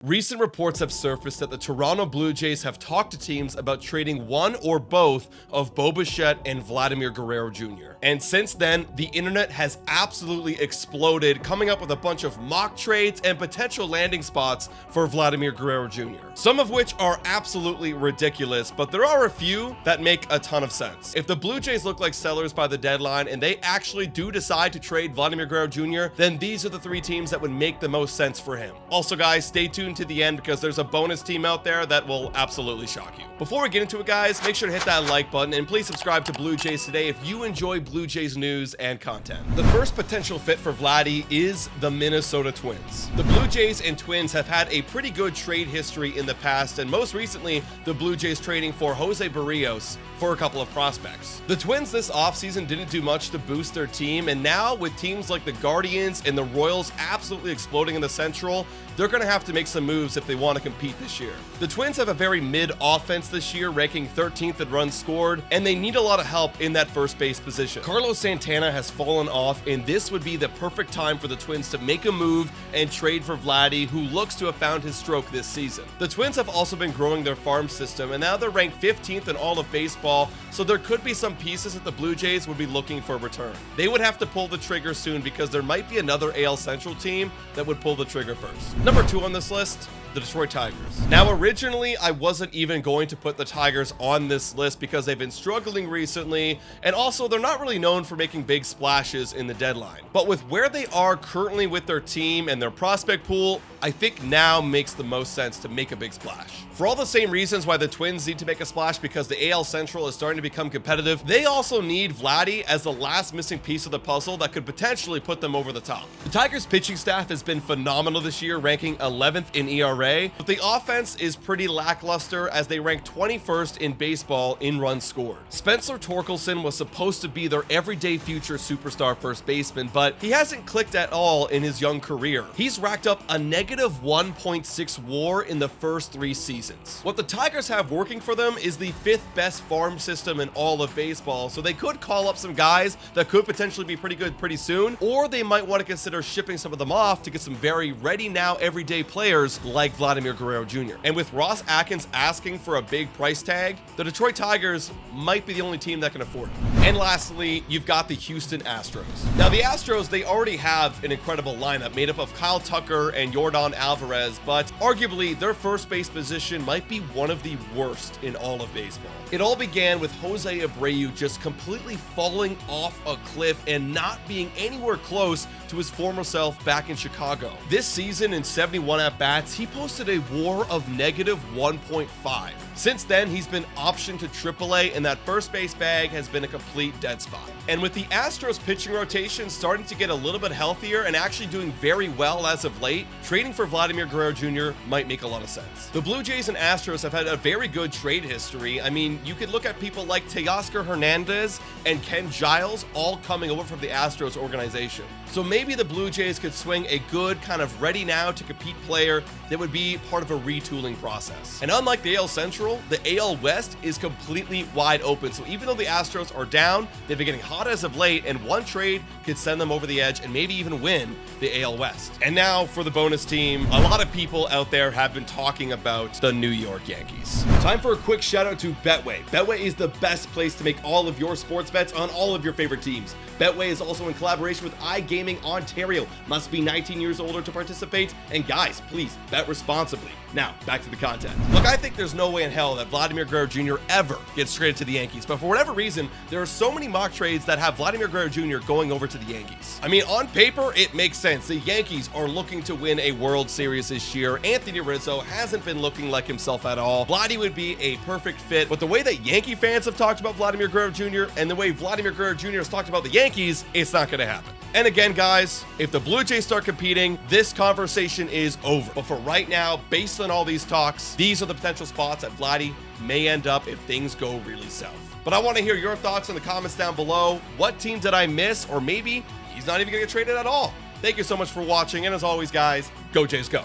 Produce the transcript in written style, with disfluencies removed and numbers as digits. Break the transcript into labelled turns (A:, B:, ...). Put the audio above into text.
A: Recent reports have surfaced that the Toronto Blue Jays have talked to teams about trading one or both of Bo Bichette and Vladimir Guerrero Jr. And since then, the internet has absolutely exploded, coming up with a bunch of mock trades and potential landing spots for Vladimir Guerrero Jr. Some of which are absolutely ridiculous, but there are a few that make a ton of sense. If the Blue Jays look like sellers by the deadline and they actually do decide to trade Vladimir Guerrero Jr., then these are the three teams that would make the most sense for him. Also guys, stay tuned to the end because there's a bonus team out there that will absolutely shock you. Before we get into it guys, make sure to hit that like button and please subscribe to Blue Jays Today if you enjoy Blue Jays news and content. The first potential fit for Vladdy is the Minnesota Twins. The Blue Jays and Twins have had a pretty good trade history in the past, and most recently the Blue Jays trading for Jose Barrios for a couple of prospects. The Twins this offseason didn't do much to boost their team, and now with teams like the Guardians and the Royals absolutely exploding in the Central, they're going to have to make some moves if they want to compete this year. The Twins have a very mid offense this year, ranking 13th in runs scored, and they need a lot of help in that first base position. Carlos Santana has fallen off, and this would be the perfect time for the Twins to make a move and trade for Vladdy, who looks to have found his stroke this season. The Twins have also been growing their farm system, and now they're ranked 15th in all of baseball, so there could be some pieces that the Blue Jays would be looking for a return. They would have to pull the trigger soon because there might be another AL Central team that would pull the trigger first. Number 2 on this list, the Detroit Tigers. Now, originally, I wasn't even going to put the Tigers on this list because they've been struggling recently, and also they're not really known for making big splashes in the deadline. But with where they are currently with their team and their prospect pool, I think now makes the most sense to make a big splash. For all the same reasons why the Twins need to make a splash because the AL Central is starting to become competitive, they also need Vladdy as the last missing piece of the puzzle that could potentially put them over the top. The Tigers pitching staff has been phenomenal this year, ranking 11th in ERA, but the offense is pretty lackluster as they rank 21st in baseball in runs scored. Spencer Torkelson was supposed to be their everyday future superstar first baseman, but he hasn't clicked at all in his young career. He's racked up a negative 1.6 WAR in the first 3 seasons. What the Tigers have working for them is the 5th best farm system in all of baseball, so they could call up some guys that could potentially be pretty good pretty soon, or they might want to consider shipping some of them off to get some very ready now everyday players like Vladimir Guerrero Jr. And with Ross Atkins asking for a big price tag, the Detroit Tigers might be the only team that can afford it. And lastly, you've got the Houston Astros. Now the Astros, they already have an incredible lineup made up of Kyle Tucker and Yordan Alvarez, but arguably their first base position might be one of the worst in all of baseball. It all began with Jose Abreu just completely falling off a cliff and not being anywhere close to his former self back in Chicago. This season in 71 at-bats, he posted a WAR of negative 1.5. Since then, he's been optioned to AAA, and that first base bag has been a complete dead spot. And with the Astros pitching rotation starting to get a little bit healthier and actually doing very well as of late, trading for Vladimir Guerrero Jr. might make a lot of sense. The Blue Jays and Astros have had a very good trade history. I mean, you could look at people like Teoscar Hernandez and Ken Giles all coming over from the Astros organization. So maybe the Blue Jays could swing a good kind of ready now to compete player that would be part of a retooling process. And unlike the AL Central, the AL West is completely wide open. So even though the Astros are down, they've been getting hot as of late, and one trade could send them over the edge and maybe even win the AL West. And now for the bonus team, a lot of people out there have been talking about the New York Yankees. Time for a quick shout out to Betway. Betway is the best place to make all of your sports bets on all of your favorite teams. Betway is also in collaboration with iGaming Ontario. Must be 19 years older to participate. And guys, please bet responsibly. Now, back to the content. Look, I think there's no way in hell that Vladimir Guerrero Jr. ever gets traded to the Yankees, but for whatever reason, there are so many mock trades that have Vladimir Guerrero Jr. going over to the Yankees. I mean, on paper, it makes sense. The Yankees are looking to win a World Series this year. Anthony Rizzo hasn't been looking like himself at all. Vladdy would be a perfect fit, but the way that Yankee fans have talked about Vladimir Guerrero Jr. and the way Vladimir Guerrero Jr. has talked about the Yankees, it's not going to happen. And again, guys, if the Blue Jays start competing, this conversation is over. But for right now, based on all these talks, these are the potential spots that Vladdy may end up if things go really south. But I want to hear your thoughts in the comments down below. What team did I miss? Or maybe he's not even going to get traded at all. Thank you so much for watching. And as always, guys, go Jays go.